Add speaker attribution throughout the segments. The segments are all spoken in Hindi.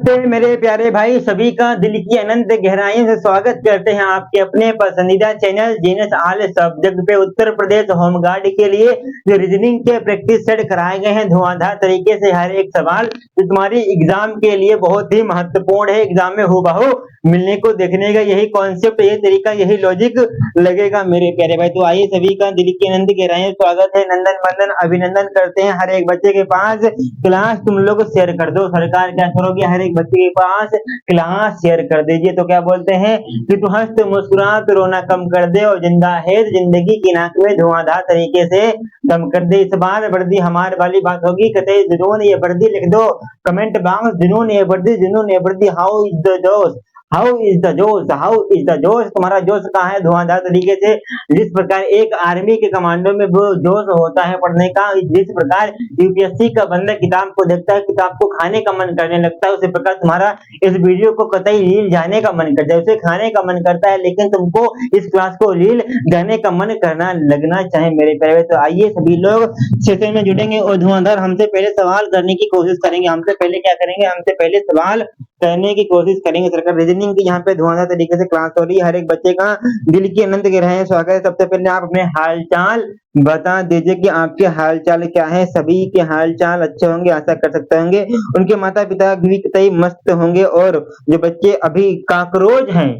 Speaker 1: नमस्ते मेरे प्यारे भाई, सभी का दिल की अनंत गहराइयों से स्वागत करते हैं आपके अपने पसंदीदा चैनल जीनस ऑल सब्जेक्ट पे। उत्तर प्रदेश होमगार्ड के लिए जो रीजनिंग के प्रैक्टिस सेट कराए गए हैं धुआंधार तरीके से, हर एक सवाल जो तुम्हारी एग्जाम के लिए बहुत ही महत्वपूर्ण है, एग्जाम में हूबहू मिलने को देखने का यही कॉन्सेप्ट, यही तरीका, यही लॉजिक लगेगा मेरे प्यारे भाई। तो आइए, सभी का दिल की अनंत गहराइयों से स्वागत है, नंदन वंदन अभिनंदन करते हैं हर एक बच्चे के पास। क्लास तुम लोग शेयर कर दो, सरकार क्या करोगे, हर एक बच्चे के पास क्लास शेयर कर दीजिए। तो क्या बोलते हैं कि तू हंस मुस्कुरा तो रोना कम कर दे, और जिंदा है जिंदगी की नाक में धुआंधार तरीके से दम कर दे। इस बार वर्दी हमारे वाली बात होगी, कतई जुनून ये वर्दी लिख दो कमेंट बॉक्स, जुनून ये वर्दी, हाउ इज द जोश, हाउ इज द जोश, हाउ इज द जोश, तुम्हारा जोश कहाँ है धुआंधार तरीके से। जिस प्रकार एक आर्मी के कमांडो में वो जोश होता है पढ़ने का, जिस प्रकार यूपीएससी का बंदा किताब को देखता है, किताब को खाने का मन करने लगता है, उसी प्रकार तुम्हारा इस वीडियो को कतई रील जाने का मन करता है, उसे खाने का मन करता है, लेकिन तुमको इस क्लास को रील जाने का मन करना लगना चाहे मेरे प्यारे। तो आइए सभी लोग सेशन में जुड़ेंगे और धुआंधार हमसे पहले सवाल करने की कोशिश करेंगे। हमसे पहले क्या करेंगे, हमसे पहले सवाल करने की कोशिश करेंगे। सरकार रीजनिंग की यहाँ पे धुआंधार तरीके से क्लास हो रही है, हर एक बच्चे का दिल की अनंत गहराइयों से स्वागत है। सबसे पहले आप अपने हालचाल बता दीजिए कि आपके हालचाल क्या है। सभी के हालचाल अच्छे होंगे, आशा कर सकते होंगे, उनके माता पिता भी कतई मस्त होंगे। और जो बच्चे अभी काकरोच हैं,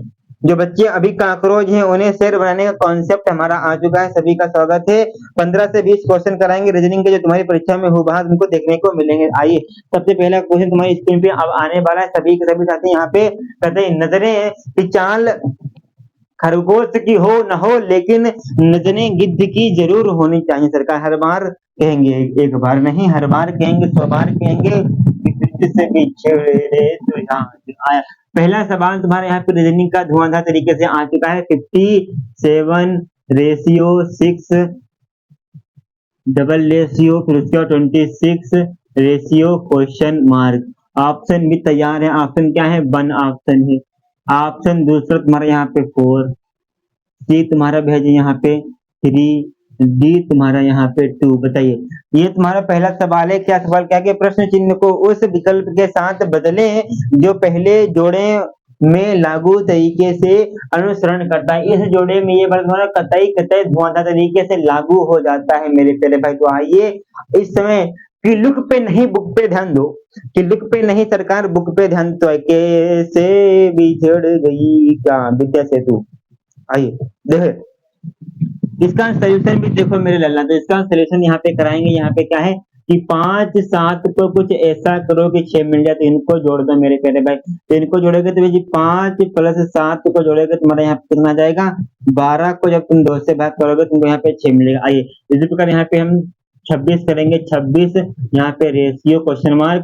Speaker 1: जो बच्चे अभी काकरोच हैं, उन्हें शेर बनाने का कॉन्सेप्ट हमारा आ चुका है, सभी का स्वागत है। 15 से 20 क्वेश्चन कराएंगे रीजनिंग के, जो तुम्हारी परीक्षा में हूबहू तुमको देखने को मिलेंगे। आइए, सबसे पहला क्वेश्चन तुम्हारी स्क्रीन पे अब आने वाला है। सभी के सभी साथी यहाँ पे कतई नजरें की चाल खरगोश की हो न हो, लेकिन नजरें गिद्ध की जरूर होनी चाहिए। सरकार हर बार कहेंगे, एक बार नहीं हर बार कहेंगे, 100 बार कहेंगे कि गिद्ध से बिछड़े तो याद आया। पहला सवाल तुम्हारे यहाँ पे रीजनिंग का धुआंधार तरीके से आ चुका है। 57 रेशियो 6 डबल रेशियो, फिर उसके बाद 26 रेशियो क्वेश्चन मार्क। ऑप्शन भी तैयार है। ऑप्शन क्या है, 1 ऑप्शन है। ऑप्शन दूसरा तुम्हारा यहाँ पे 4, सी तुम्हारा भेजे यहाँ पे 3, डी तुम्हारा यहाँ पे 2। बताइए, ये तुम्हारा पहला सवाल है। क्या सवाल क्या, कि प्रश्न चिन्ह को उस विकल्प के साथ बदलें जो पहले जोड़े में लागू तरीके से अनुसरण करता है। इस जोड़े में ये वर्ड तुम्हारा कतई कतई धुआंधार तरीके से लागू हो जाता है मेरे प्यारे भाई। तो आइए, इस समय कि लुक पे नहीं बुक पे ध्यान दो, कि लुक पे नहीं सरकार बुक पे ध्यान। तो कैसे बिछड़ गई क्या विद्या सेतु। आइए देखो, इसका सोल्यूशन भी देखो मेरे लल्ला। तो इसका सोल्यूशन यहाँ पे कराएंगे। यहाँ पे क्या है कि 5 7 को कुछ ऐसा करो कि 6 मिल जाए, तो इनको जोड़ दो मेरे प्यारे भाई। तो इनको जोड़ोगे तो जी 5 + 7 को जोड़ोगे तुम्हारा यहाँ पे कितना जाएगा, 12 को जब तुम 2 से भाग करोगे तुमको यहाँ पे 6 मिलेगा। आइए, इसी प्रकार यहाँ पे हम 26 करेंगे, 26 यहाँ पे रेशियो क्वेश्चन मार्क,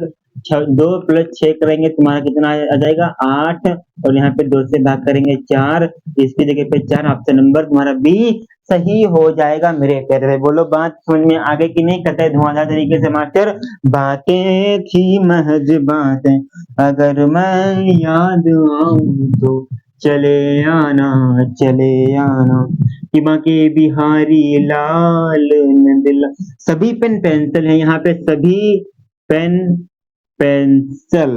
Speaker 1: 2 + 6 करेंगे तुम्हारा कितना आ जाएगा 8, और यहाँ पे 2 से भाग करेंगे 4, इसकी जगह पे 4। ऑप्शन नंबर तुम्हारा बी सही हो जाएगा मेरे प्यारे भाई। बोलो, बात समझ में आ गई कि नहीं। कतई धुआंधार तरीके से मास्टर, बातें थी महज बातें, अगर मैं याद आऊं तो चले आना, चले आना, कि बाकी बिहारी लाल नंदला। सभी पेन पेंसिल है यहाँ पे, सभी पेन पेंसिल,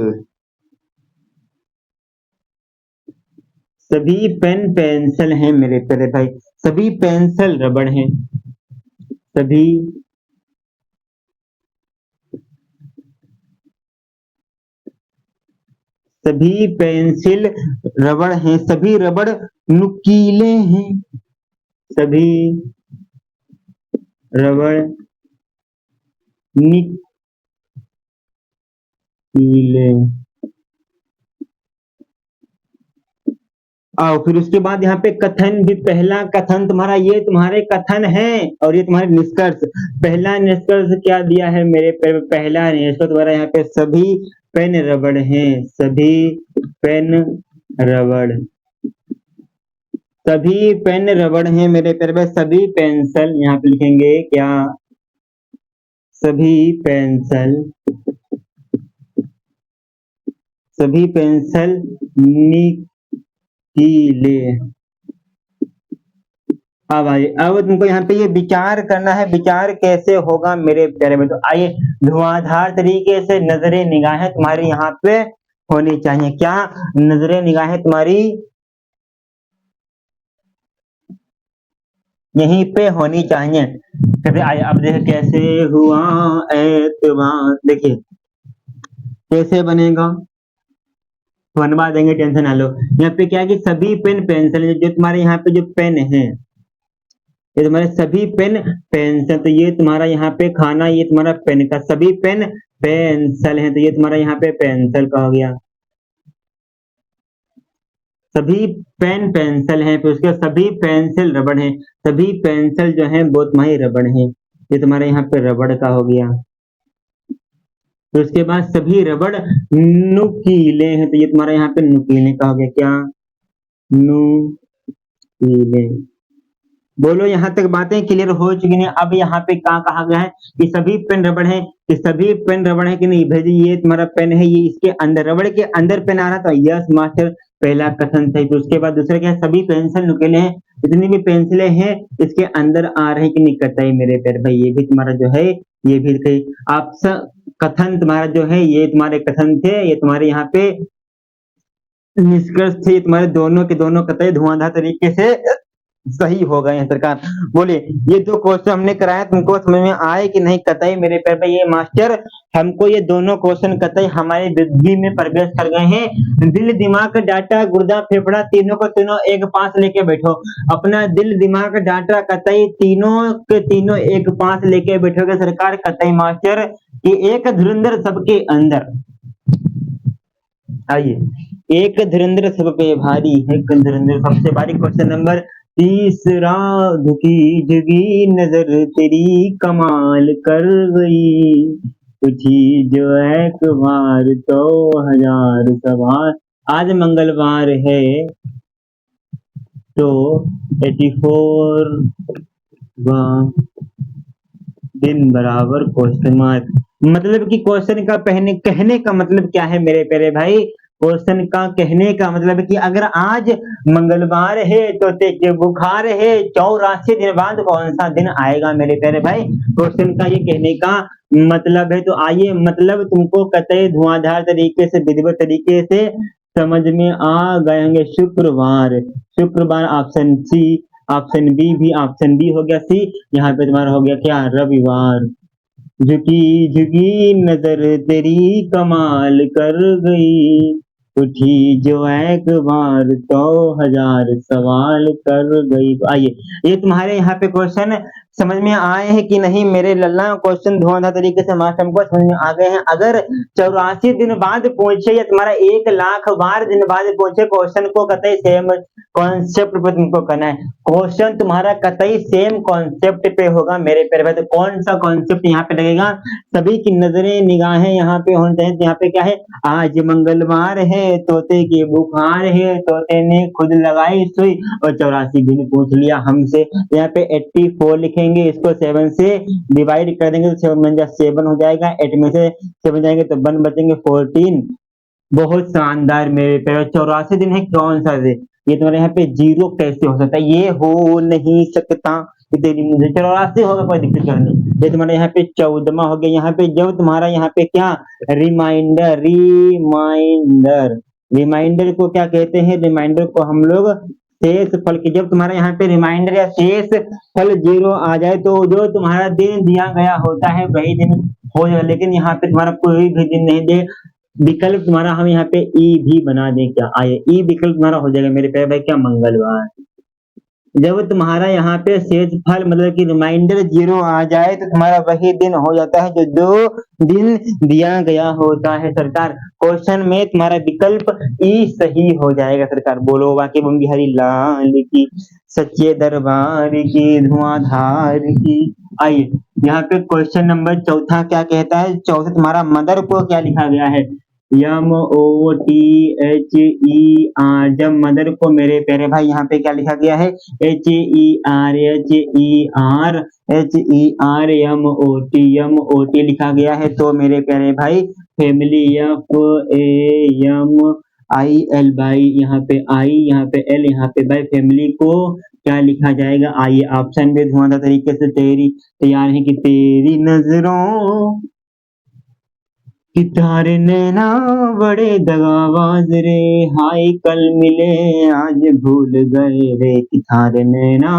Speaker 1: सभी पेन पेंसिल हैं मेरे प्यारे भाई। सभी पेंसिल रबड़ हैं, सभी सभी पेंसिल रबड़ हैं, सभी रबड़ नुकीले हैं, सभी रबड़ नुकीले। और फिर उसके बाद यहाँ पे कथन भी, पहला कथन तुम्हारा, ये तुम्हारे कथन है और ये तुम्हारे निष्कर्ष। पहला निष्कर्ष क्या दिया है मेरे पहला निष्कर्ष तुम्हारा यहाँ पे, सभी पेन रबड़ हैं, सभी पेन रबड़, सभी पेन रबड़ हैं मेरे प्यारे भाई। सभी पेंसिल यहाँ पे लिखेंगे क्या, सभी पेंसिल, सभी पेंसिल नुकीले। अब आइए, अब तुमको यहाँ पे ये विचार करना है, विचार कैसे होगा मेरे प्यारे में। तो आइए, धुआंधार तरीके से नजरे निगाहें तुम्हारी यहाँ पे होनी चाहिए। क्या नजरें निगाहें तुम्हारी यहीं पे होनी चाहिए। कहते आइए अब देखे कैसे हुआ एतबार, देखिए कैसे बनेगा, बनवा देंगे, टेंशन ना लो। यहाँ पे क्या है कि सभी पेन पेंसिल जो तुम्हारे यहाँ पे जो पेन है, ये तुम्हारे सभी पेन पेंसिल, तो ये तुम्हारा यहाँ पे खाना, ये तुम्हारा पेन का, सभी पेन पेंसिल है, तो ये तुम्हारा यहाँ पे पेंसिल का हो गया। सभी पेन पेंसिल हैं, फिर उसके सभी पेंसिल रबड़ हैं, सभी पेंसिल जो हैं वो तुम्हारी रबड़ हैं, ये तुम्हारे यहाँ पे रबड़ का हो गया। तो उसके बाद सभी रबड़ नुकीले हैं, तो ये तुम्हारा यहाँ पे नुकीले का हो गया। क्या नुकीले। बोलो यहाँ तक बातें क्लियर हो चुकी हैं। अब यहाँ पे क्या कहा गया है कि सभी पेन रबड़ है, कि सभी पेन रबड़ है कि नहीं भाई, ये तुम्हारा पेन है, ये इसके अंदर रबड़ के अंदर पेन आ रहा था, यस मास्टर पहला कथन सही। तो उसके बाद दूसरा क्या है, सभी पेंसिल नुकीले हैं, जितनी भी पेंसिलें हैं इसके अंदर आ रहे हैं कि नहीं, कतई मेरे प्यारे भाई, ये भी तुम्हारा जो है ये भी कही आप कथन तुम्हारा जो है ये तुम्हारे कथन थे, ये तुम्हारे यहाँ पे निष्कर्ष थे, तुम्हारे दोनों के दोनों कतई धुआंधार तरीके से सही हो गए हैं सरकार। बोले ये दो क्वेश्चन हमने कराया, तुमको समझ में आए कि नहीं कतई मेरे पैर पे, ये मास्टर हमको ये दोनों क्वेश्चन कतई हमारे बुद्धि में प्रवेश कर गए हैं। दिल दिमाग डाटा गुर्दा फेफड़ा तीनों को तीनों एक पास लेके बैठो, अपना दिल दिमाग डाटा कतई तीनों के तीनों एक पास लेके बैठोगे सरकार कतई मास्टर, कि एक धुरंधर सबके अंदर। आइए एक धुरंधर सब पे भारी है, धुरंधर सबसे भारी। क्वेश्चन नंबर तीसरा, झुकी झुकी नजर तेरी कमाल कर गई, तुझी जो एक बार तो हजार सवार। आज मंगलवार है तो 84 दिन बराबर क्वेश्चन मार्क। मतलब कि क्वेश्चन का पहने कहने का मतलब क्या है मेरे प्यारे भाई, क्वेश्चन का कहने का मतलब कि अगर आज मंगलवार है तो तेज बुखार है, 84 दिन बाद कौन सा दिन आएगा मेरे प्यारे भाई, क्वेश्चन का ये कहने का मतलब है। तो आइए मतलब तुमको कतई धुआंधार तरीके से विधिवत तरीके से समझ में आ गए होंगे। शुक्रवार, शुक्रवार ऑप्शन सी, ऑप्शन बी भी ऑप्शन बी हो गया सी, यहाँ पे तुम्हारा हो गया क्या, रविवार। झुकी झुकी नजर तेरी कमाल कर गई, उठी जो एक बार तो हजार सवाल कर गई। आइए ये तुम्हारे यहाँ पे क्वेश्चन समझ में आए हैं कि नहीं मेरे लल्ला, क्वेश्चन धुआंधार तरीके से मास्टर हमको समझ में आ गए हैं। अगर 84 दिन बाद पूछे या तुम्हारा 1,00,000 बार दिन बाद पूछे, क्वेश्चन को कतई सेम कॉन्सेप्ट पे तुमको करना है, क्वेश्चन तुम्हारा कतई सेम कॉन्सेप्ट पे होगा मेरे प्यारे भाई। तो कौन सा कॉन्सेप्ट यहाँ पे लगेगा, सभी की नजरें निगाहें यहाँ पे होनी चाहिए। यहाँ पे क्या है, आज मंगलवार है, तोते के बुखार है, तोते ने खुद लगाई सुई और 84 दिन पूछ लिया हमसे। यहाँ पे 84 लिखेंगे, इसको 7 से डिवाइड कर देंगे तो 7 बन जाए 7 हो जाएगा, 8 में से 7 जाएंगे तो 1 बचेंगे 14। बहुत शानदार मेरे प्यारे, 84 दिन है कौन सा दिन, ये तुम्हारे यहाँ पे जीरो कैसे हो सकता है, ये हो नहीं सकता, तेरी मुझे 84 होगा कोई दिक्कत नहीं। ये तुम्हारे यहाँ पे 14वां हो गया। यहाँ पे जब तुम्हारा यहाँ पे क्या, रिमाइंडर, रिमाइंडर, रिमाइंडर को क्या कहते हैं, रिमाइंडर को हम लोग शेष फल की, जब तुम्हारा यहाँ पे रिमाइंडर या शेष फल 0 आ जाए तो जो तुम्हारा दिन दिया गया होता है वही दिन हो जाएगा, लेकिन यहाँ पे तुम्हारा कोई भी दिन नहीं दे, विकल्प तुम्हारा हम यहाँ पे ई भी बना दें, क्या आइए ई विकल्प तुम्हारा हो जाएगा मेरे प्यारे भाई, क्या मंगलवार। जब तुम्हारा यहाँ पे शेष फल मतलब कि रिमाइंडर 0 आ जाए तो तुम्हारा वही दिन हो जाता है जो 2 दिन दिया गया होता है सरकार। क्वेश्चन में तुम्हारा विकल्प ई सही हो जाएगा सरकार। बोलो बाकी बम बिहारी लाल की, सच्चे दरबार की, धुआंधार की। आइए यहाँ पे क्वेश्चन नंबर चौथा क्या कहता है, चौथा तुम्हारा मदर को क्या लिखा गया है, MOTHER। जब मदर को मेरे प्यारे भाई यहाँ पे क्या लिखा गया है, HER लिखा गया है, तो मेरे प्यारे भाई फैमिली FAMIL बाई, यहाँ पे आई, यहाँ पे L, यहाँ पे बाई, फैमिली को क्या लिखा जाएगा। आइए ऑप्शन भी धुआंधार तरीके से तेरी तैयार है कि तेरी नजरों कि तारे नैना बड़े दगाबाज रे, हाय कल मिले आज भूल गए रे, कि थारे नैना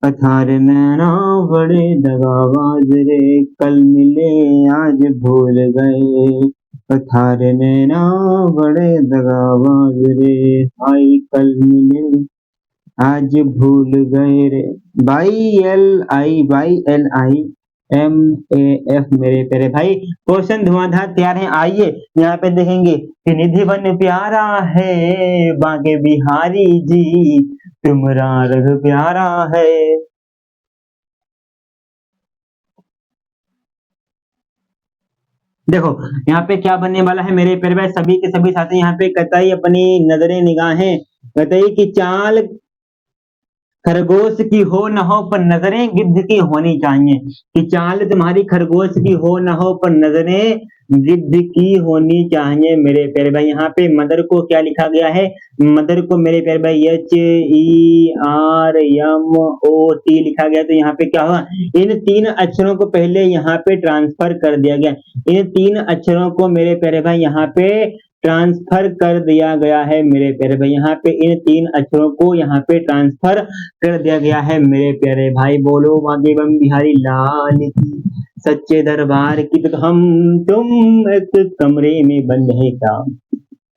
Speaker 1: बड़े दगाबाज रे, कल मिले आज भूल गए, थारे नैना बड़े दगाबाज रे, हाय कल मिले आज भूल गए रे। YLIMAF मेरे प्यारे भाई, क्वेश्चन धुआंधार तैयार है। आइए यहाँ पे देखेंगे कि निधि वन प्यारा है, बांके बिहारी जी तुम्हारा रग प्यारा है। देखो यहाँ पे क्या बनने वाला है मेरे प्यारे भाई, सभी के सभी साथी यहाँ पे कतई अपनी नजरें निगाहें, कतई की चाल खरगोश की हो न हो पर नजरें गिद्ध की होनी चाहिए, कि चाल तुम्हारी खरगोश की हो न हो पर नजरें गिद्ध की होनी चाहिए मेरे प्यारे भाई। यहाँ पे मदर को क्या लिखा गया है, मदर को मेरे प्यारे भाई HERMOT लिखा गया। तो यहाँ पे क्या हुआ, इन तीन अक्षरों को पहले यहाँ पे ट्रांसफर कर दिया गया, इन तीन अक्षरों को मेरे प्यारे भाई यहाँ पे ट्रांसफर कर दिया गया है मेरे प्यारे भाई। यहाँ पे इन तीन अक्षरों को यहाँ पे ट्रांसफर कर दिया गया है मेरे प्यारे भाई। बोलो बांके बम बिहारी लाल की, सच्चे दरबार की। तो हम तुम एक कमरे में बंद है क्या,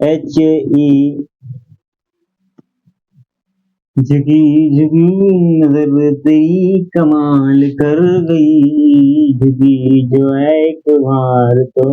Speaker 1: HE जगी जगी नजर तेरी कमाल कर गई, जगी जो एक बार तो।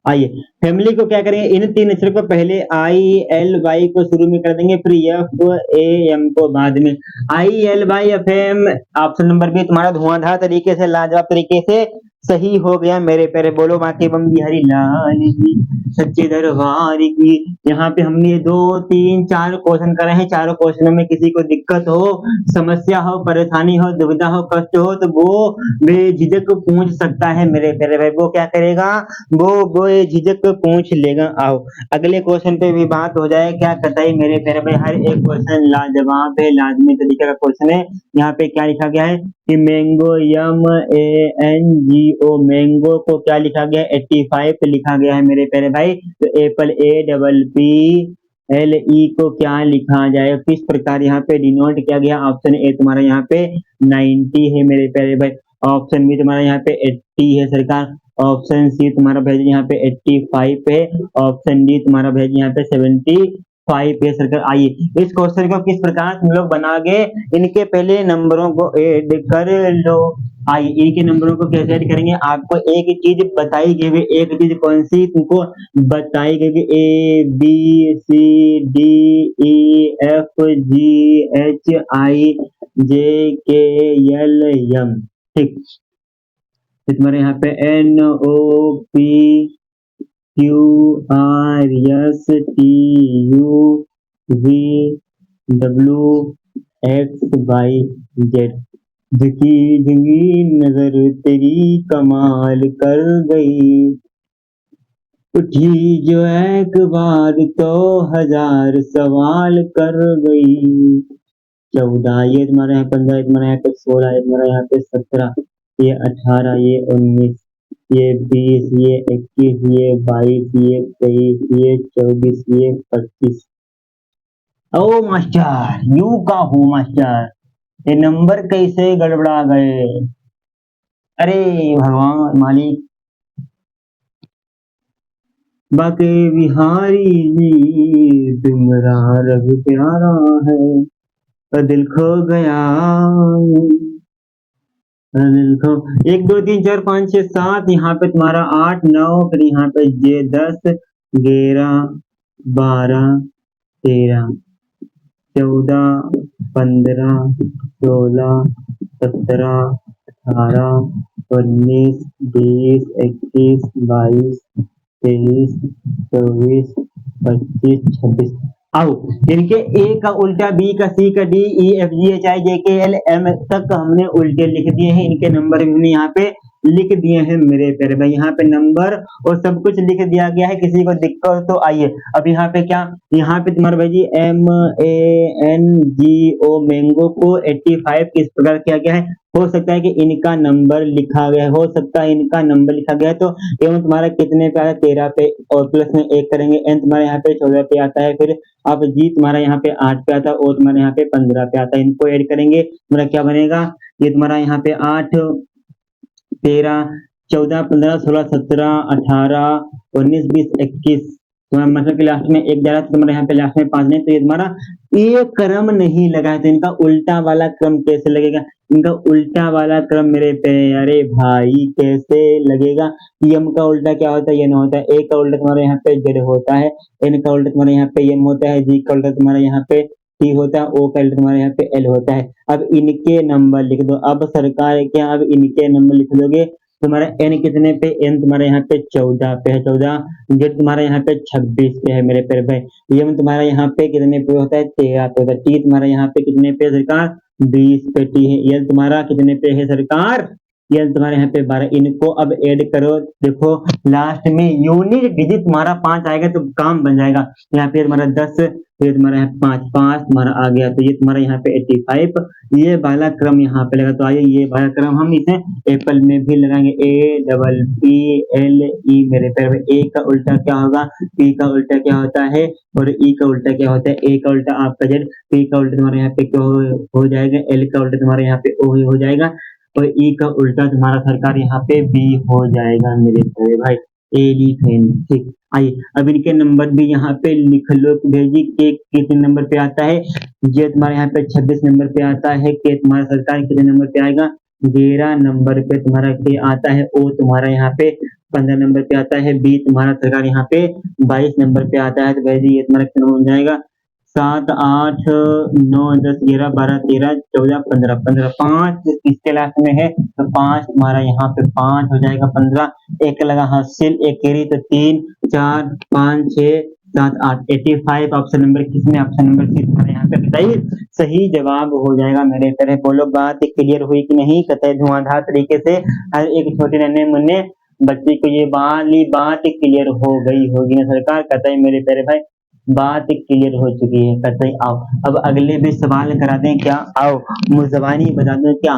Speaker 1: आइए फैमिली को क्या करेंगे, इन तीन अक्षर को पहले ILY को शुरू में कर देंगे, फिर FAM को बाद में। ILYFM ऑप्शन नंबर बी तुम्हारा धुआंधार तरीके से, लाजवाब तरीके से सही हो गया मेरे प्यारे। बोलो बांके बम बिहारी लाल की, सच्चे दरबार की। यहाँ पे हमने 2 3 4 क्वेश्चन करे हैं, चारों क्वेश्चनों में किसी को दिक्कत हो, समस्या हो, परेशानी हो, दुविधा हो, कष्ट हो, तो वो बेझिझक पूछ सकता है मेरे प्यारे भाई। वो क्या करेगा, वो झिझक पूछ लेगा। आओ अगले क्वेश्चन पे भी बात हो जाए, क्या कतई मेरे प्यारे भाई, हर एक क्वेश्चन लाजवाब है, लाजमी तरीके का क्वेश्चन है। यहाँ पे क्या लिखा गया है कि मैंगो MANGO, मैंगो को क्या लिखा गया है, 85 पे लिखा गया है मेरे प्यारे भाई। तो एप्पल APPLE को क्या लिखा जाए, किस प्रकार यहाँ पे डिनोट किया गया। ऑप्शन ए तुम्हारा यहाँ पे 90 है मेरे प्यारे भाई, ऑप्शन बी तुम्हारा यहाँ पे 80 है सरकार, ऑप्शन सी तुम्हारा भेज यहाँ पे 85 है, ऑप्शन डी तुम्हारा भेज यहाँ पे 75 है सरकार। आइए इस क्वेश्चन को किस प्रकार तुम लोग बनाओगे, इनके पहले नंबरों को ऐड कर लो। आइए इनके नंबरों को कैसे ऐड करेंगे, आपको एक चीज बताई गई है, एक चीज कौन सी तुमको बताई गई कि ABCDEFGHIJKLM, ठीक। तो तुम्हारे यहाँ पे NOPQRSTUVWXYZ, झुकी झुकी नजर तेरी कमाल कर गई, उठी जो एक बार तो 1000 सवाल कर गई। 14 ये तुम्हारे यहाँ 15, ये तुम्हारे यहाँ पे 16, ये तुम्हारे यहाँ पे 17, ये 18, ये 19, ये 20, ये 21, ये 22, ये 23, ये 24, ये 25। ओ मास्टर यू का हो मास्टर, ये नंबर कैसे गड़बड़ा गए, अरे भगवान मालिक। बांके बिहारी जी तुम्हारा रग प्यारा है, दिल खो गया, दिल खो। 1 2 3 4 5 6 7, यहाँ पे तुम्हारा 8 9, फिर यहाँ पे ये 10 11 12 13 14 15 16 17 18 19 20 21 22 23 24 25 26। आओ इनके ए का उल्टा, बी का, सी का, D E F G H I J K L M तक हमने उल्टे लिख दिए हैं, इनके नंबर भी हमने यहाँ पे लिख दिए हैं मेरे प्यारे भाई, यहाँ पे नंबर और सब कुछ लिख दिया गया है। किसी को दिक्कत हो तो आइए। अब यहाँ पे क्या, यहाँ पे तुम्हारा भाई जी MANGO मैंगो को 85 किस प्रकार किया गया है। हो सकता है कि इनका नंबर लिखा गया है, हो सकता है इनका नंबर लिखा गया है। तो एवं तुम्हारा कितने पे आता है, 13 पे, और प्लस में 1 करेंगे, एन तुम्हारे यहाँ पे 14 पे आता है। फिर अब जी तुम्हारा यहाँ पे 8 पे आता है, और तुम्हारे यहाँ पे 15 पे आता है। इनको ऐड करेंगे, तुम्हारा क्या बनेगा, ये तुम्हारा यहाँ पे 8, 13, 14, 15, 16, 17, 18, 19, 20, 21, तुम्हारा मतलब कि लास्ट में 1 जा रहा है, तो तुम्हारे यहाँ पे लास्ट में 5 नहीं, तो ये तुम्हारा ये क्रम नहीं लगा है। तो इनका उल्टा वाला क्रम कैसे लगेगा, इनका उल्टा वाला क्रम मेरे प्यारे भाई कैसे लगेगा। यम का उल्टा क्या होता है, ये न होता है। ए का उल्टा तुम्हारे यहाँ पे जेड होता है, एन का उल्टा तुम्हारे यहाँ पे एम होता है, जी का उल्टा तुम्हारे यहाँ पे टी होता है, ओ का उल्टा तुम्हारे यहाँ पे एल होता है। अब इनके नंबर लिख दो। अब सरकार क्या, अब इनके नंबर लिख दोगे। तुम्हारा एन कितने पे, एन तुम्हारे यहाँ पे 14 पे है, 14। जेड तुम्हारे यहाँ पे 26 पे है मेरे प्यारे भाई। यम तुम्हारा यहाँ पे कितने पे होता है, 13 पे होता है। टी तुम्हारा यहाँ पे कितने पे सरकार, 20 पे टी है। एल तुम्हारा कितने पे है सरकार, एल तुम्हारे यहाँ पे 12। इनको अब ऐड करो, देखो लास्ट में यूनिट डिजिट तुम्हारा 5 आएगा तो काम बन जाएगा। यहाँ पे तुम्हारा 10, फिर तुम्हारा यहाँ 5, 5 तुम्हारा आ गया, तो ये तुम्हारा यहाँ पे 85, ये वाला क्रम यहाँ पे लगा। तो आइए ये वाला क्रम हम इसे एप्पल में भी लगाएंगे, APPLE मेरे प्यारे। ए का उल्टा क्या होगा, पी का उल्टा क्या होता है, और ई का उल्टा क्या होता है। ए का उल्टा आपका जेड, पी का उल्टा तुम्हारे यहाँ पे क्या हो जाएगा, एल का उल्टा तुम्हारे यहाँ पे ओ हो जाएगा, और ई का उल्टा तुम्हारा सरकार यहाँ पे बी हो जाएगा मेरे प्यारे भाई, एलिफेंट। ठीक, आइए अब इनके नंबर भी यहाँ पे लिख लो भेजी। के कितने नंबर पे आता है, जे तुम्हारे यहाँ पे 26 नंबर पे आता है। के तुम्हारा सरकार कितने नंबर पे आएगा, 13 नंबर पे तुम्हारा के आता है। ओ तुम्हारा यहाँ पे 15 नंबर पे आता है। बी तुम्हारा सरकार यहाँ पे 22 नंबर पे आता है। तो भाई ये तुम्हारा कितना हो जाएगा, 7, 8, 9, 10, 11, 12, 13, 14, 15, 15, 5 इसके लास्ट में है, तो 5 तुम्हारा यहाँ पे 5 हो जाएगा। 15 एक लगा हासिल, एक केरी, तो 3, 4, 5, 6, 7, 8, 85 ऑप्शन नंबर किसमें, ऑप्शन नंबर सी तुम्हारे यहाँ पे बताइए सही जवाब हो जाएगा मेरे तरह। बोलो बात क्लियर हुई कि नहीं, कतई धुआंधार तरीके से हर एक छोटे नन्हे मुन्ने बच्चे को ये वाली बात क्लियर हो गई होगी ना सरकार, कतई मेरे प्यारे भाई बात क्लियर हो चुकी है कतई। आओ अब अगले भी सवाल करा दें क्या, आओ मुजबानी बता दो क्या,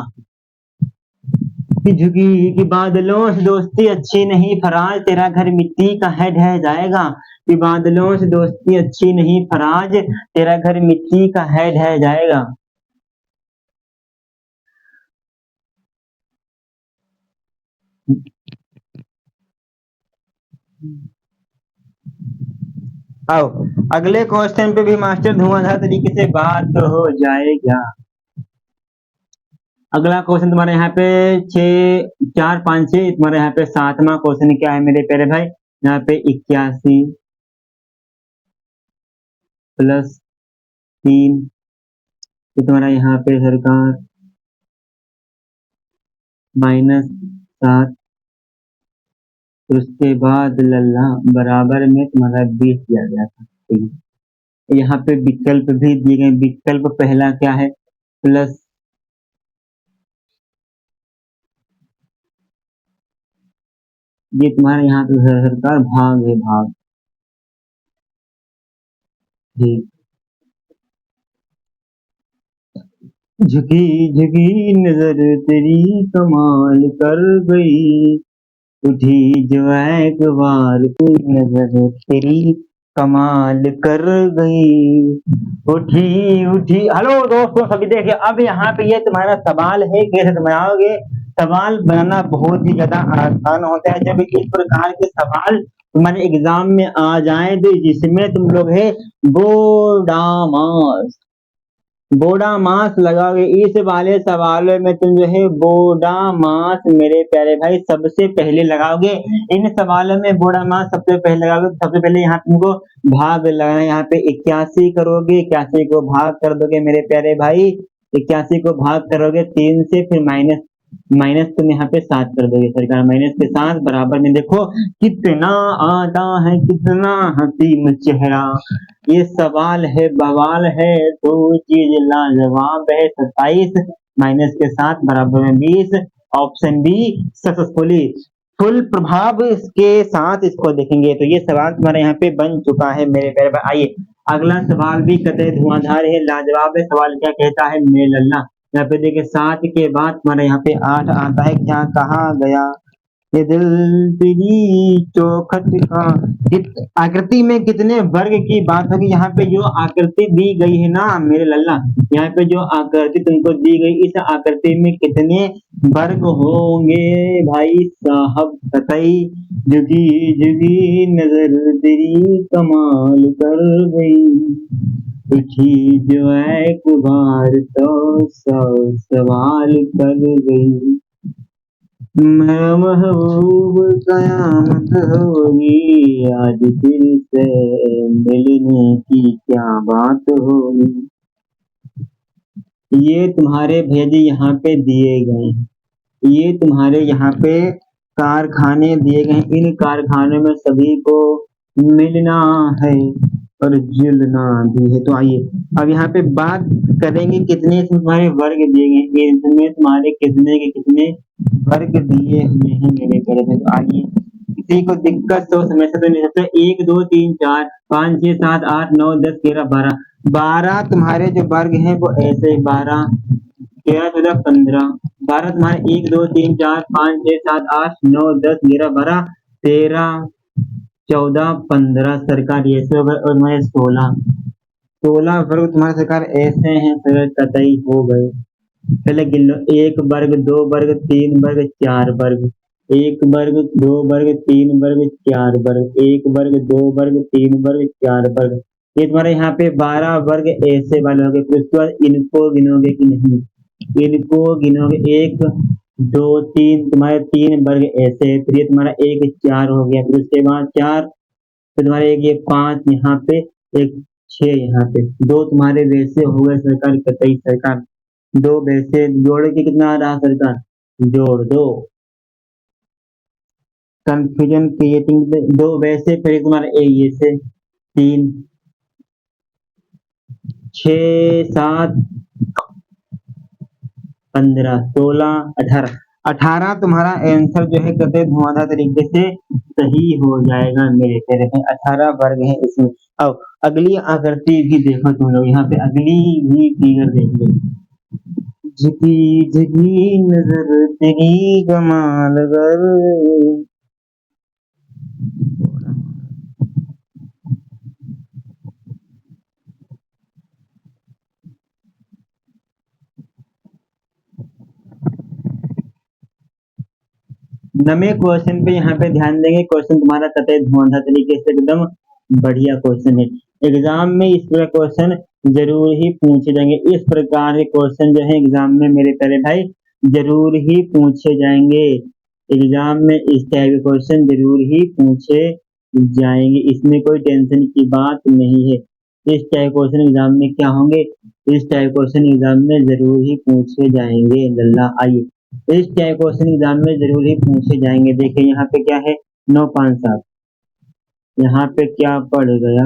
Speaker 1: कि झुकी कि बादलों से दोस्ती अच्छी नहीं फराज, तेरा घर मिट्टी का है ढह जाएगा। कि बादलों से दोस्ती अच्छी नहीं फराज, तेरा घर मिट्टी का है ढह जाएगा। आओ अगले क्वेश्चन पे भी मास्टर धुआंधार तरीके से बात हो जाएगा। अगला क्वेश्चन तुम्हारे यहाँ पे 6, 4, 5, 6, तुम्हारे यहाँ पे 7वां क्वेश्चन क्या है मेरे प्यारे भाई, यहाँ पे 81 प्लस 3, तो तुम्हारा यहाँ पे सरकार -7, फिर उसके बाद लल्ला बराबर में तुम्हारा 20 दिया गया था। ठीक है, यहाँ पे विकल्प भी दिए गए। विकल्प पहला क्या है, प्लस, ये तुम्हारे यहाँ पे सरकार भाग है, भाग। ठीक, झुकी झुकी नजर तेरी कमाल कर गई, उठी जो एक बार कोई नजर तेरी कमाल कर गई, उठी उठी। हेलो दोस्तों सभी देखिए, अब यहाँ पे ये तुम्हारा सवाल है, कैसे बनाओगे। सवाल बनाना बहुत ही ज्यादा आसान होता है जब इस प्रकार के सवाल तुम्हारे एग्जाम में आ जाए, तो जिसमें तुम लोग है बोर्डामास, बोडा मास लगाओगे। इस वाले सवालों में तुम जो है बोडा मास मेरे प्यारे भाई सबसे पहले लगाओगे। इन सवालों में बोडा मास सबसे पहले लगाओगे। सबसे पहले यहाँ तुमको भाग लगाना है, यहाँ पे 81 करोगे, 81 को भाग कर दोगे मेरे प्यारे भाई, 81 को भाग करोगे 3 से, फिर माइनस माइनस तुम यहाँ पे 7 कर दोगे सरकार, माइनस के 7 बराबर में देखो कितना आता है, कितना हसीन चेहरा। ये सवाल है बवाल है, तो चीज लाजवाब है। 27 माइनस के 7 बराबर में 20, ऑप्शन बी सक्सेसफुली। फुल प्रभाव के साथ इसको देखेंगे। तो ये सवाल तुम्हारे यहाँ पे बन चुका है मेरे प्यारे भाई। आइए अगला सवाल भी कतई धुआंधार है, लाजवाब है। सवाल क्या कहता है मेरे लल्ला। यहाँ पे देखिए 7 के बाद तुम्हारे यहाँ पे 8 आता है। क्या कहा गया, ये दिल तेरी चौखट का। आकृति में कितने वर्ग की बात होगी। यहाँ पे जो आकृति दी गई है ना मेरे लल्ला, यहाँ पे जो आकृति तुमको दी गई, इस आकृति में कितने वर्ग होंगे भाई साहब कतई। जुगी जुगी नजर तेरी कमाल कर गई, उठी जो एक बार तो सवाल कर गई। मेरा महबूब कयामत होगी, आज फिर से मिलने की क्या बात होगी। ये तुम्हारे भैया जी यहाँ पे दिए गए हैं, ये तुम्हारे यहाँ पे कारखाने दिए गए हैं। इन कारखानों में सभी को मिलना है और जुलना भी है। तो आइए अब यहाँ पे बात करेंगे कितने तुम्हारे वर्ग दिए गए, इसमें तुम्हारे कितने के कितने वर्ग दिए हुए हैं मेरे प्यारे भाई। तो आइए किसी को दिक्कत तो समस्या तो नहीं सकता। 1 2 3 4 5 6 7 8 9 10 11 12 12 तुम्हारे जो वर्ग हैं वो ऐसे 12 13 14 15 12 तुम्हारे 1 2 3 4 5 6 7 8 9 10 11 12 13 14 15 सरकार ये सब और तुम्हारे 16 वर्ग तुम्हारे सरकार ऐसे हैं सर कतई हो गए। पहले गिन लो, 1 वर्ग 2 वर्ग 3 वर्ग 4 वर्ग, 1 वर्ग 2 वर्ग 3 वर्ग 4 वर्ग, 1 वर्ग 2 वर्ग 3 वर्ग 4 वर्ग। ये तुम्हारे यहाँ पे 12 वर्ग ऐसे वाले हो गए। फिर उसके बाद इनको गिनोगे कि नहीं, इनको गिनोगे 1 2 3 तुम्हारे 3 वर्ग ऐसे है। फिर ये तुम्हारा 1 4 हो गया। फिर उसके बाद 4, फिर तुम्हारे एक ये 5 यहाँ पे, एक 6 यहाँ पे, 2 तुम्हारे वैसे हो गए सरकार कतई सरकार। 2 वैसे जोड़ के कितना आ रहा सरकार, जोड़ दो, कंफ्यूजन क्रिएटिंग। 2 वैसे, फिर तुम्हारा एक ये से 3 6 7 15 16 18 18 तुम्हारा आंसर जो है कहते धुआंधार तरीके से सही हो जाएगा मेरे प्यारे भाई। 18 वर्ग है इसमें। अब अगली आकृति भी देखो तुम लोग, यहाँ पे अगली भी फिगर देख लो। झुकी झुकी नजर तेरी कमाल कर। नवे क्वेश्चन पे यहाँ पे ध्यान देंगे। क्वेश्चन तुम्हारा कतई धुआंधार तरीके से एकदम बढ़िया क्वेश्चन है। एग्जाम में इस तरह क्वेश्चन जरूर ही पूछे जाएंगे। इस प्रकार के क्वेश्चन जो है एग्जाम में मेरे प्यारे भाई जरूर ही पूछे जाएंगे। एग्जाम में इस टाइप के क्वेश्चन जरूर ही पूछे जाएंगे, इसमें कोई टेंशन की बात नहीं है। इस टाइप क्वेश्चन एग्जाम में क्या होंगे, इस टाइप क्वेश्चन एग्जाम में जरूर ही पूछे जाएंगे लल्ला। आइए इस टाइप क्वेश्चन एग्जाम में जरूर ही पूछे जाएंगे। देखिए यहाँ पे क्या है 9 5 7, यहाँ पे क्या पड़ गया,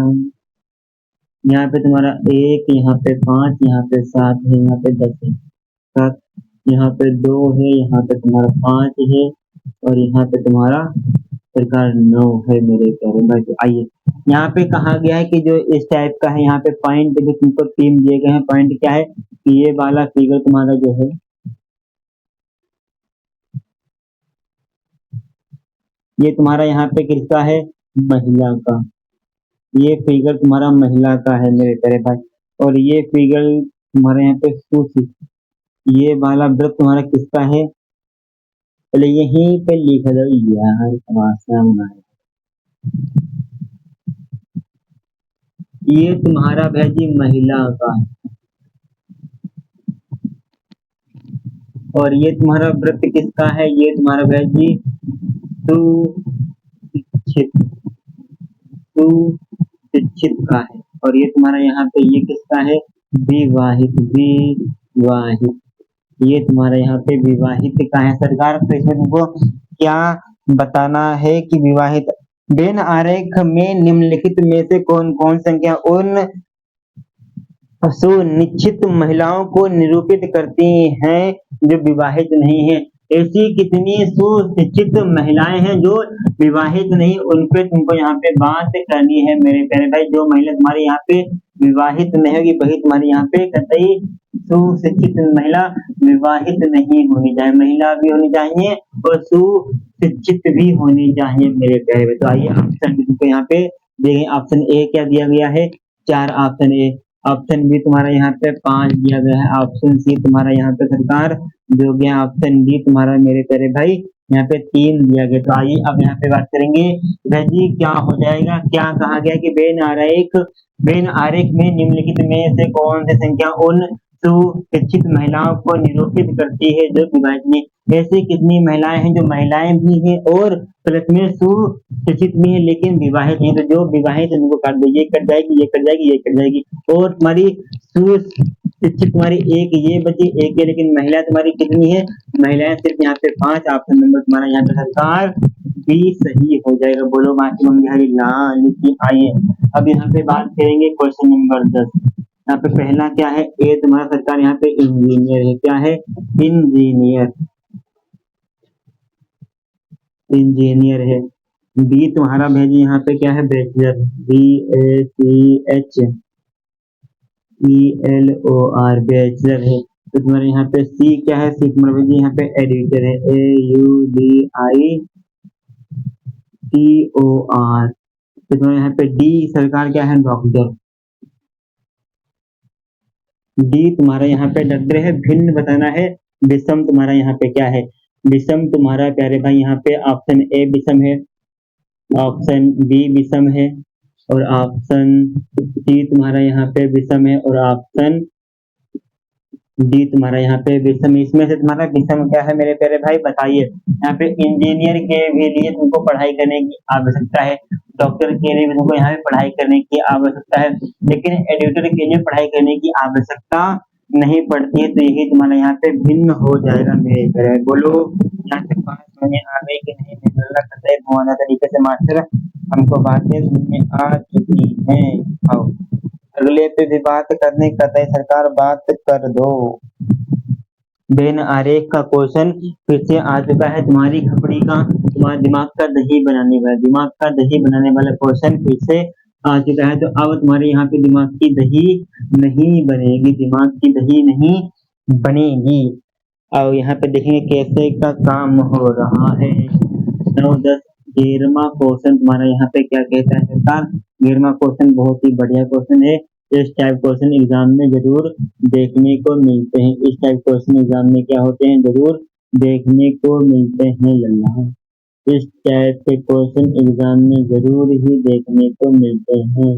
Speaker 1: यहाँ पे तुम्हारा 1, यहाँ पे 5, यहाँ पे 7 है, यहाँ पे 10 है 7, यहाँ पे 2 है, यहाँ पे तुम्हारा 5 है और यहाँ पे तुम्हारा प्रकार 9 है मेरे प्यारे भाई। तो आइए यहाँ पे कहा गया है कि जो इस टाइप का है, यहाँ पे पॉइंट जो तुमको 3 दिए गए हैं। पॉइंट क्या है कि ये वाला फिगर तुम्हारा जो है ये तुम्हारा यहाँ पे किसका है, महिला का। ये फिगर तुम्हारा महिला का है मेरे प्यारे भाई। और ये फिगर तुम्हारे यहाँ पे सूची, ये वाला व्रत तुम्हारा किसका है, पहले यहीं पे लिख दो यार तमाशा बनाए। ये तुम्हारा भाई जी महिला का है और ये तुम्हारा व्रत किसका है, ये तुम्हारा भाई जी सुशिक्षित का है। और ये तुम्हारा यहाँ पे ये किसका है, विवाहित विवाहित, ये तुम्हारा यहाँ पे विवाहित का है सरकार। तो इसमें तुमको क्या बताना है कि विवाहित। वेन आरेख में निम्नलिखित में से कौन कौन संख्या उन सुनिश्चित महिलाओं को निरूपित करती हैं जो विवाहित नहीं है। ऐसी कितनी सुशिक्षित महिलाएं हैं जो विवाहित नहीं, उन पे तुमको यहाँ पे बात करनी है मेरे प्यारे भाई। जो महिला तुम्हारी यहाँ पे विवाहित नहीं होगी वही तुम्हारी यहाँ पे कतई सुशिक्षित महिला विवाहित नहीं होनी चाहिए, महिला भी होनी चाहिए और सुशिक्षित भी होनी चाहिए मेरे प्यारे भाई। तो आइए ऑप्शन भी तुमको यहाँ पे देखें, ऑप्शन ए क्या दिया गया है, 4 ऑप्शन ए, ऑप्शन बी तुम्हारा यहाँ पे 5 दिया गया है, ऑप्शन सी तुम्हारा यहाँ पे सरकार जो गया, ऑप्शन डी तुम्हारा मेरे प्यारे भाई यहाँ पे 3 दिया गया। तो आइए अब यहाँ पे बात करेंगे वह जी क्या हो जाएगा, क्या कहा गया कि बेन आरेख में निम्नलिखित में से कौन सी संख्या उन सुशिक्षित महिलाओं को निरूपित करती है जो विवाहित नहीं। ऐसी कितनी महिलाएं हैं जो महिलाएं भी हैं और प्लस में सुशिक्षित भी है लेकिन विवाहित नहीं, तो जो विवाहित है उनको काट दो, ये कट जाएगी, ये कट जाएगी, ये कट जाएगी, और तुम्हारी सुशिक्षित तुम्हारी एक ये बची, एक है, लेकिन महिला तुम्हारी कितनी है, महिलाएं सिर्फ यहाँ पे 5, ऑप्शन नंबर तुम्हारा यहाँ पे सरकार बी सही हो जाएगा। बोलो बाकी मंगी हरी लाल की। आइए अब यहाँ पे बात करेंगे क्वेश्चन नंबर 10। यहाँ पे पहला क्या है, ए तुम्हारा सरकार यहाँ पे इंजीनियर है, क्या है, इंजीनियर, इंजीनियर है। बी तुम्हारा भेजी यहाँ पे क्या है, बैचलर, BACHELOR बैचलर है। तो तुम्हारे यहाँ पे सी क्या है, सी तुम्हारा भेजी यहाँ पे एडिटर है, AUDITOR। तो तुम्हारे यहाँ पे डी सरकार क्या है, डॉक्टर, डी तुम्हारा यहाँ पे डॉक्टर है। भिन्न बताना है, विषम तुम्हारा यहाँ पे क्या है, विषम तुम्हारा प्यारे भाई यहाँ पे ऑप्शन ए विषम है, ऑप्शन बी विषम है और ऑप्शन सी तुम्हारा यहाँ पे विषम है और ऑप्शन डी तुम्हारा यहाँ पे विषम। इसमें से तुम्हारा विषम क्या है मेरे प्यारे भाई बताइए। यहाँ पे इंजीनियर के भी लिए तुमको पढ़ाई करने की आवश्यकता है, डॉक्टर के लिए भी तुमको यहाँ पे पढ़ाई करने की आवश्यकता है, लेकिन एडिटर के लिए पढ़ाई करने की आवश्यकता नहीं पड़ती है। तो यही तुम्हारा यहाँ पे भिन्न हो जाएगा मेरे प्यारे। बोलो यहाँ तक बात समझ आ गई कि नहीं, भुआना तरीके से मास्टर हमको बातें समझ में आ चुकी है। आओ अगले पे भी बात करने का सरकार बात कर दो। बेन आरेख का क्वेश्चन फिर से आ चुका है, तुम्हारी खपड़ी का, तुम्हारे दिमाग का दही बनाने वाला, दिमाग का दही बनाने वाला क्वेश्चन फिर से आ चुका है। तो अब तुम्हारे यहाँ पे दिमाग की दही नहीं बनेगी, दिमाग की दही नहीं बनेगी। और यहाँ पे देखेंगे कैसे का काम हो रहा है। 9, 10 11वां क्वेश्चन तुम्हारा यहाँ पे क्या कहता है सरकार। 11वां क्वेश्चन बहुत ही बढ़िया क्वेश्चन है, इस टाइप क्वेश्चन एग्जाम में जरूर देखने को मिलते हैं, इस टाइप क्वेश्चन एग्जाम में क्या होते हैं, जरूर देखने को मिलते हैं लल्ला, इस टाइप के क्वेश्चन एग्जाम में जरूर ही देखने को मिलते हैं।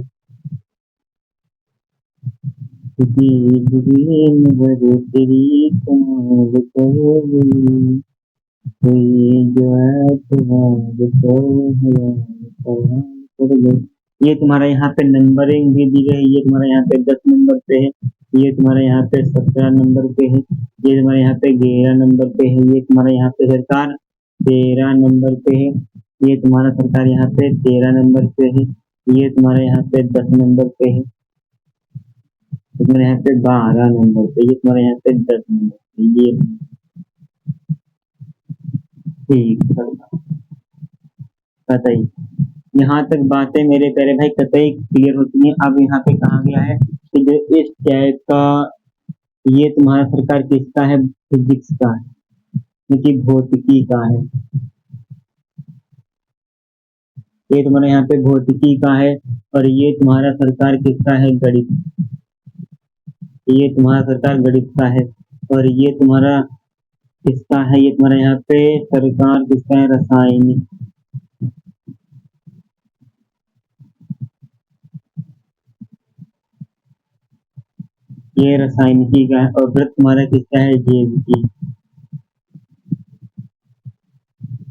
Speaker 1: ये तुम्हारा यहाँ पे नंबरिंग भी दी गई, ये तुम्हारा यहाँ पे 10 नंबर पे है, ये तुम्हारा यहाँ पे 17 नंबर पे है, ये तुम्हारे यहाँ पे 11 नंबर पे है, ये तुम्हारा यहाँ पे सरकार 13 नंबर पे है, ये तुम्हारा सरकार यहाँ पे 13 नंबर पे है, ये तुम्हारे यहाँ पे 10 नंबर पे है, तुम्हारे यहाँ पे 12 नंबर पे, ये तुम्हारे यहाँ पे 10 नंबर पे। ये ठीक बताइए, यहाँ तक बातें मेरे प्यारे भाई कतई क्लियर होती हैं। अब यहाँ पे कहा गया है कि जो इस टाइप का, ये तुम्हारा सरकार किसका है, फिजिक्स का है, क्योंकि भौतिकी का है, ये तुम्हारा यहाँ पे भौतिकी का है, और ये तुम्हारा सरकार किसका है, गणित, ये तुम्हारा सरकार गणित का है, और ये तुम्हारा किसका है, ये तुम्हारा यहाँ पे सरकार किसका है, रासायनिक, ये रासायनिकी का है, और वृत्त तुम्हारा किसका है, जैविकी,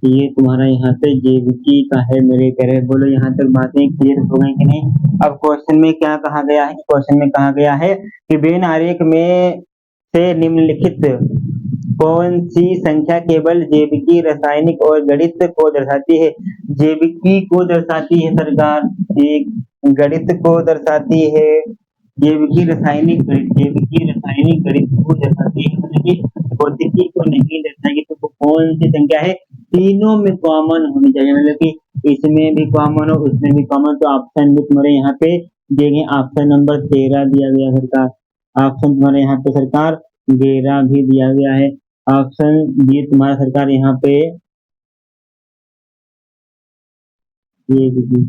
Speaker 1: ये तुम्हारा यहाँ पे जैविकी का है मेरे प्यारे। बोलो यहाँ तक बातें क्लियर हो गई कि नहीं। अब क्वेश्चन में क्या कहा गया है, क्वेश्चन में कहा गया है कि वेन आरेख में से निम्नलिखित कौन सी संख्या केवल जैविकी, रासायनिक और गणित को दर्शाती है। जैविकी को दर्शाती है सरकार, एक गणित को दर्शाती है, जैविकी रासायनिक गणित, जैविकी रासायनिक गणित को दर्शाती है, भौतिकी को नहीं दर्शाएगी। तो कौन सी संख्या है, तीनों में कॉमन होनी चाहिए, मतलब कि इसमें भी कॉमन हो उसमें भी कॉमन। तो ऑप्शन भी तुम्हारे यहाँ पे देंगे, ऑप्शन नंबर 13 दिया गया सरकार। ऑप्शन तुम्हारे यहाँ पे सरकार 13 भी दिया गया है। ऑप्शन बी तुम्हारा सरकार यहाँ पे ये भी,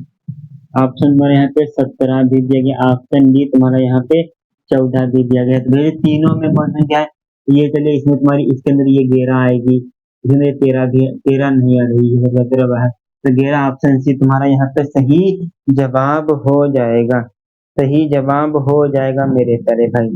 Speaker 1: ऑप्शन तुम्हारे यहाँ पे 17 भी दिया गया। ऑप्शन डी तुम्हारा यहाँ पे 14 भी दिया गया। तो भैया तीनों में कौन सा क्या है, ये चलिए इसमें तुम्हारी इसके अंदर ये 11 आएगी, इसमें 13 नहीं आ रही है, 17 बाहर। तो 11 ऑप्शन सी तुम्हारा यहाँ पे सही जवाब हो जाएगा, सही जवाब हो जाएगा मेरे प्यारे भाई।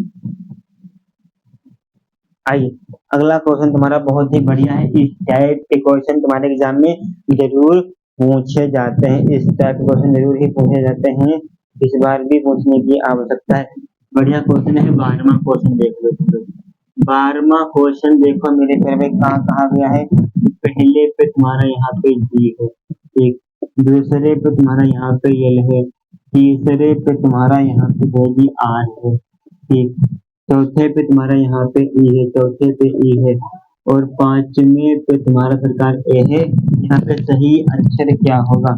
Speaker 1: आइए अगला क्वेश्चन तुम्हारा बहुत ही बढ़िया है, इस टाइप के क्वेश्चन तुम्हारे एग्जाम में जरूर पूछे जाते हैं, इस टाइप के क्वेश्चन जरूर ही पूछे जाते हैं, इस बार भी पूछने की आवश्यकता है। बढ़िया क्वेश्चन है। 12वां क्वेश्चन देख लो तुम लोग। 12वां क्वेश्चन देखो मेरे प्यारे भाई, कहाँ कहा गया है। पहले पे तुम्हारा यहाँ पे जी है, ठीक, दूसरे पे तुम्हारा यहाँ पे एल है, तीसरे पे तुम्हारा यहाँ पे होगी आर है, ठीक, चौथे पे तुम्हारा यहाँ पे ई है, चौथे पे ई है, और पांचवें पे तुम्हारा सरकार ए है। यहाँ पे सही अक्षर क्या होगा।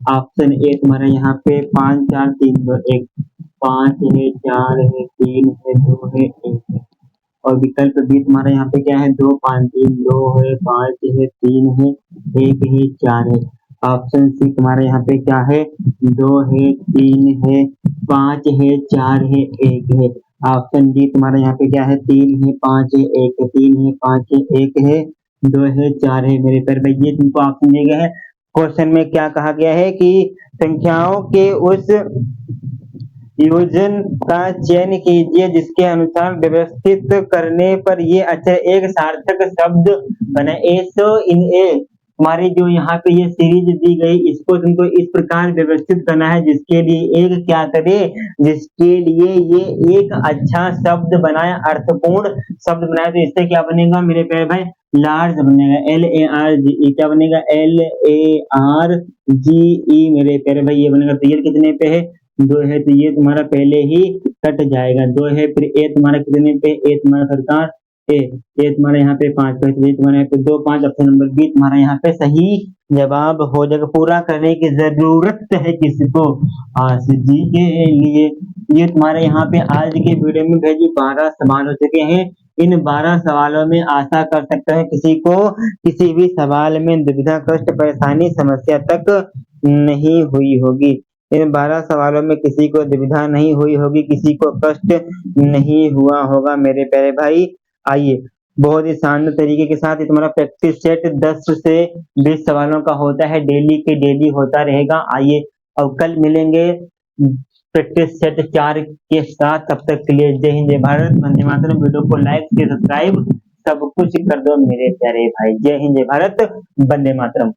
Speaker 1: ऑप्शन ए तुम्हारा यहाँ पे 5 4 3 2 1, 5 है, 4 है, 3 है, 2 है, 1 है। और विकल्प बी तुम्हारा यहाँ पे क्या है, 2 5 3, 2 है, 5 है, 3 है, 1 है, 4 है। ऑप्शन सी तुम्हारे यहाँ पे क्या है, 2 है, 3 है, 5 है, 4 है, 1 है। ऑप्शन डी तुम्हारे यहाँ पे क्या है, 3 है, 5 है, 1 है, 3 है, 5 है, 1 है, 2 है, 4 है। मेरे प्यारे भाई ये तुमको ऑप्शन दिए गए हैं। क्वेश्चन में क्या कहा गया है कि संख्याओं के उस योजन का चयन कीजिए जिसके अनुसार व्यवस्थित करने पर ये अक्षर एक सार्थक शब्द बने। सो इन ए तुम्हारी जो यहाँ पे ये सीरीज दी गई, इसको तुमको इस प्रकार व्यवस्थित करना है जिसके लिए एक क्या करे, जिसके लिए ये एक अच्छा शब्द बनाए, अर्थपूर्ण शब्द बनाए। तो इससे क्या बनेगा मेरे प्यारे भाई, लार्ज बनेगा, LARGE, क्या बनेगा, LARGE मेरे प्यारे भाई ये बनेगा। तो ये कितने पे है, 2 है, तो ये तुम्हारा पहले ही कट जाएगा, 2 है। फिर ए तुम्हारा कितने पे, ए तुम्हारा सरकार ए तुम्हारा यहाँ पे 5 पे, ये तुम्हारे यहाँ पे 2 5, ऑप्शन नंबर बी तुम्हारा यहाँ पे सही जवाब हो जाएगा। पूरा करने की जरूरत है किसको, आज जी के लिए। ये तुम्हारे यहाँ पे आज के वीडियो में भेजी 12 सवाल हो चुके हैं। इन 12 सवालों में आशा कर सकते हैं किसी को किसी भी सवाल में दुविधा, कष्ट, परेशानी, समस्या तक नहीं हुई होगी। इन 12 सवालों में किसी को दुविधा नहीं हुई होगी, किसी को कष्ट नहीं हुआ होगा मेरे प्यारे भाई। आइए बहुत ही शानदार तरीके के साथ ये तुम्हारा प्रैक्टिस सेट 10 से 20 सवालों का होता है, डेली के डेली होता रहेगा। आइए और कल मिलेंगे प्रैक्टिस सेट 4 के साथ, तब तक के लिए जय हिंद, जय भारत, वंदे मातरम। वीडियो को लाइक शेयर सब्सक्राइब सब कुछ कर दो मेरे प्यारे भाई। जय हिंद, जय भारत, वंदे मातरम।